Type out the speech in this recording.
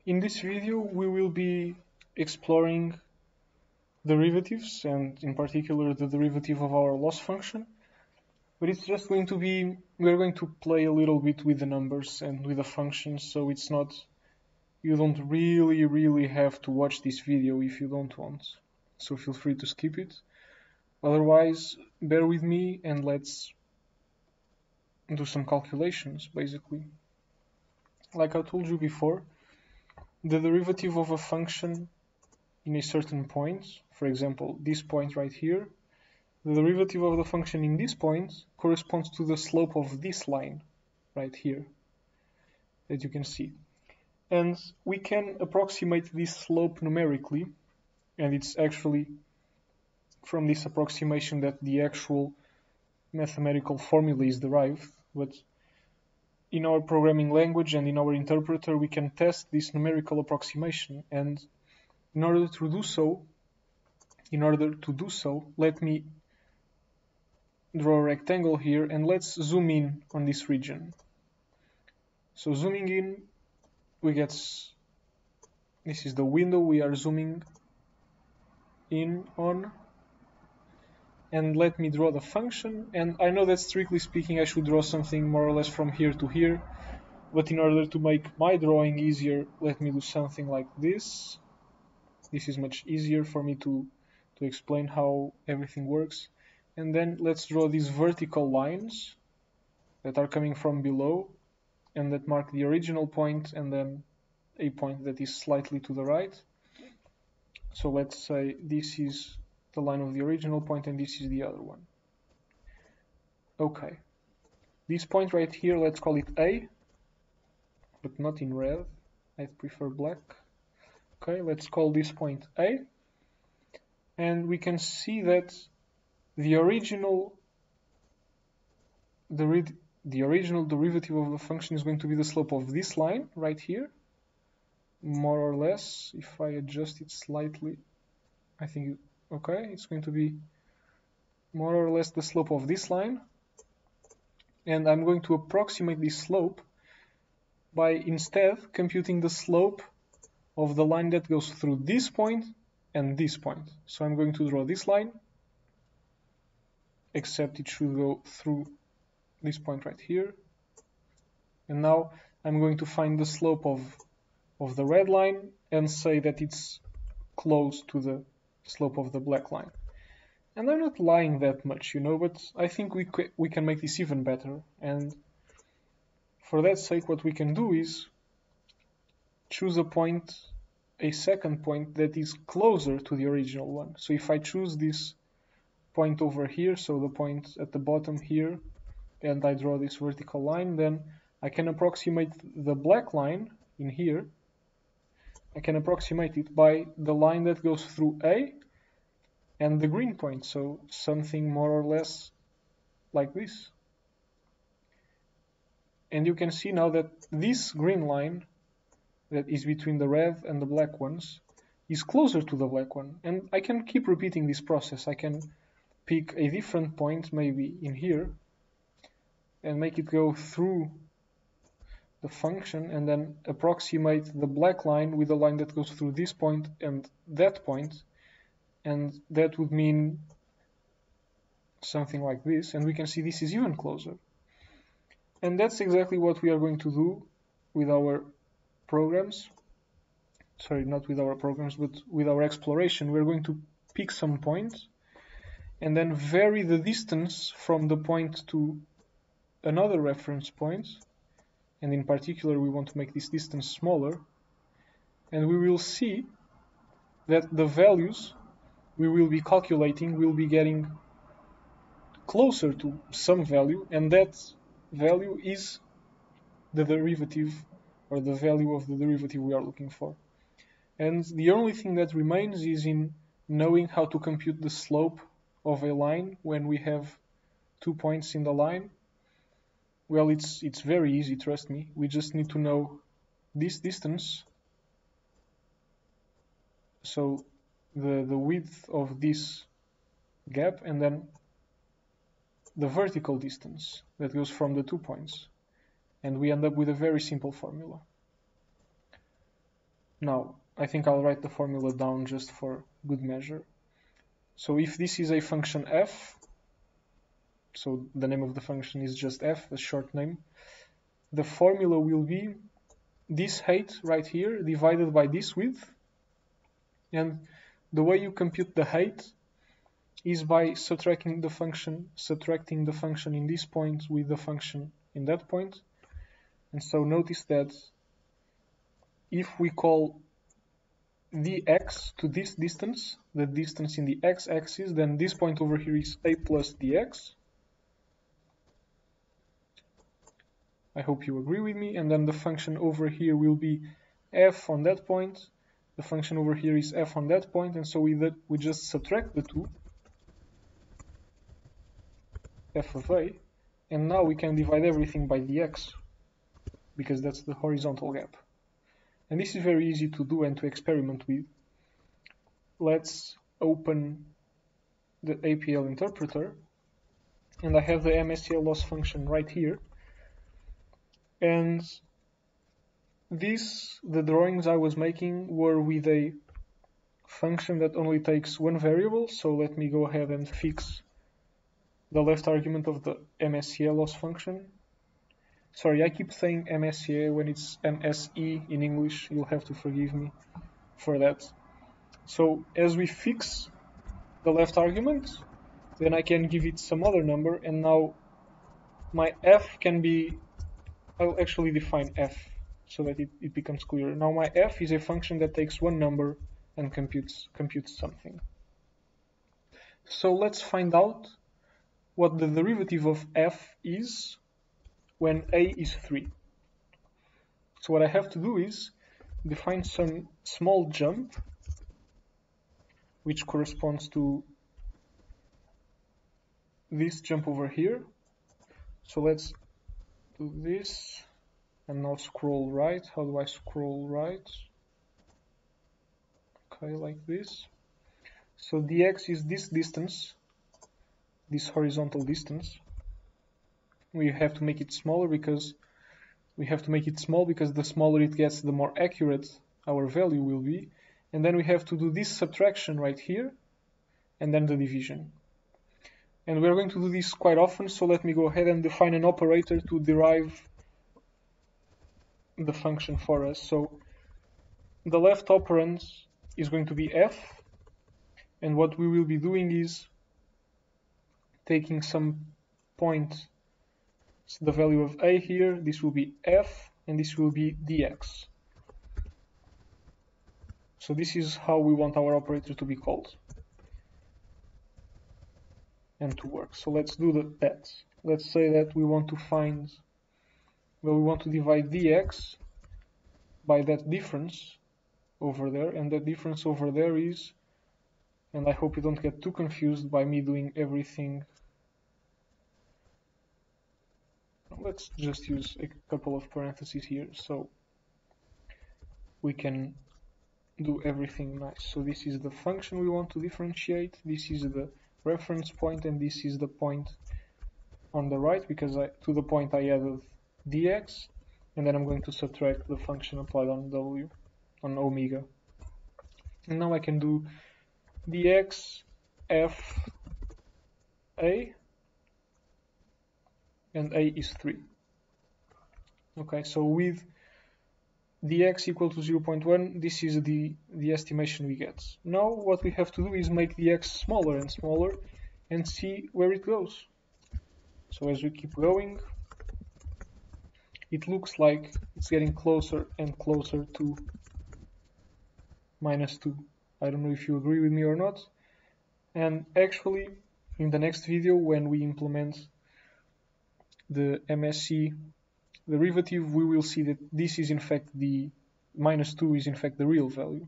In this video, we will be exploring derivatives, and in particular the derivative of our loss function. But it's just going to be, we're going to play a little bit with the numbers and with the functions, so it's not, you don't really have to watch this video if you don't want. So feel free to skip it. Otherwise, bear with me and let's do some calculations, basically. Like I told you before, the derivative of a function in a certain point, for example, this point right here, the derivative of the function in this point corresponds to the slope of this line right here, that you can see. And we can approximate this slope numerically, and it's actually from this approximation that the actual mathematical formula is derived. But in our programming language and in our interpreter, we can test this numerical approximation. And in order to do so, let me draw a rectangle here and let's zoom in on this region. So zooming in, we get, this is the window we are zooming in on. And let me draw the function. And I know that strictly speaking I should draw something more or less from here to here, but in order to make my drawing easier, let me do something like this. This is much easier for me to explain how everything works. And then let's draw these vertical lines that are coming from below and that mark the original point and then a point that is slightly to the right. So let's say this is the line of the original point and this is the other one. Okay. This point right here, let's call it A, but not in red. I prefer black. Okay, let's call this point A. And we can see that the original derivative of the function is going to be the slope of this line right here, more or less. If I adjust it slightly, I think, okay, it's going to be more or less the slope of this line. And I'm going to approximate this slope by instead computing the slope of the line that goes through this point and this point. So I'm going to draw this line, except it should go through this point right here. And now I'm going to find the slope of the red line and say that it's close to the slope of the black line. And I'm not lying that much, you know, but I think we can make this even better. And for that sake, what we can do is choose a point, a second point that is closer to the original one. So if I choose this point over here, so the point at the bottom here, and I draw this vertical line, then I can approximate the black line in here. I can approximate it by the line that goes through A and the green point, so something more or less like this. And you can see now that this green line that is between the red and the black ones is closer to the black one. And I can keep repeating this process. I can pick a different point, maybe in here, and make it go through the function and then approximate the black line with the line that goes through this point and that point, and that would mean something like this, and we can see this is even closer. And that's exactly what we are going to do with our programs. Sorry, not with our programs, but with our exploration. We're going to pick some points and then vary the distance from the point to another reference point. And in particular, we want to make this distance smaller. And we will see that the values we will be calculating will be getting closer to some value, and that value is the derivative, or the value of the derivative we are looking for. And the only thing that remains is in knowing how to compute the slope of a line when we have 2 points in the line. Well, it's very easy, trust me. We just need to know this distance, so the width of this gap, and then the vertical distance that goes from the 2 points. And we end up with a very simple formula. Now, I think I'll write the formula down just for good measure. So if this is a function f, so the name of the function is just f, a short name, the formula will be this height right here divided by this width. And the way you compute the height is by subtracting the function in this point with the function in that point. And so notice that if we call dx to this distance, the distance in the x-axis, then this point over here is a plus dx. I hope you agree with me. And then the function over here will be f on that point. The function over here is f on that point. And so we just subtract the two, f of a. And now we can divide everything by dx, because that's the horizontal gap. And this is very easy to do and to experiment with. Let's open the APL interpreter. And I have the MSCL loss function right here. And the drawings I was making were with a function that only takes one variable. So let me go ahead and fix the left argument of the MSCL loss function. Sorry, I keep saying MSCA when it's MSE in English. You'll have to forgive me for that. So as we fix the left argument, then I can give it some other number, and now my f can be, I'll actually define f so that it becomes clearer. Now my f is a function that takes one number and computes something. So let's find out what the derivative of f is when a is 3. So what I have to do is define some small jump which corresponds to this jump over here. So let's do this and now scroll right. How do I scroll right? Okay, like this. So dx is this distance, this horizontal distance. We have to make it smaller because the smaller it gets, the more accurate our value will be. And then we have to do this subtraction right here and then the division. And we're going to do this quite often, so let me go ahead and define an operator to derive the function for us. So the left operand is going to be f, and what we will be doing is taking some point, so the value of a here, this will be f, and this will be dx. So this is how we want our operator to be called and to work. So let's do that. Let's say that we want to divide dx by that difference over there, and that difference over there is, and I hope you don't get too confused by me doing everything. Let's just use a couple of parentheses here so we can do everything nice. So this is the function we want to differentiate, this is the reference point, and this is the point on the right, because to the point I added dx, and then I'm going to subtract the function applied on w, on omega. And now I can do dx f a, and a is 3. Okay, so with dx equal to 0.1, this is the estimation we get. Now what we have to do is make dx smaller and smaller and see where it goes. So as we keep going, it looks like it's getting closer and closer to -2. I don't know if you agree with me or not. And actually, in the next video, when we implement the MSC derivative, we will see that this is in fact the -2 is in fact the real value.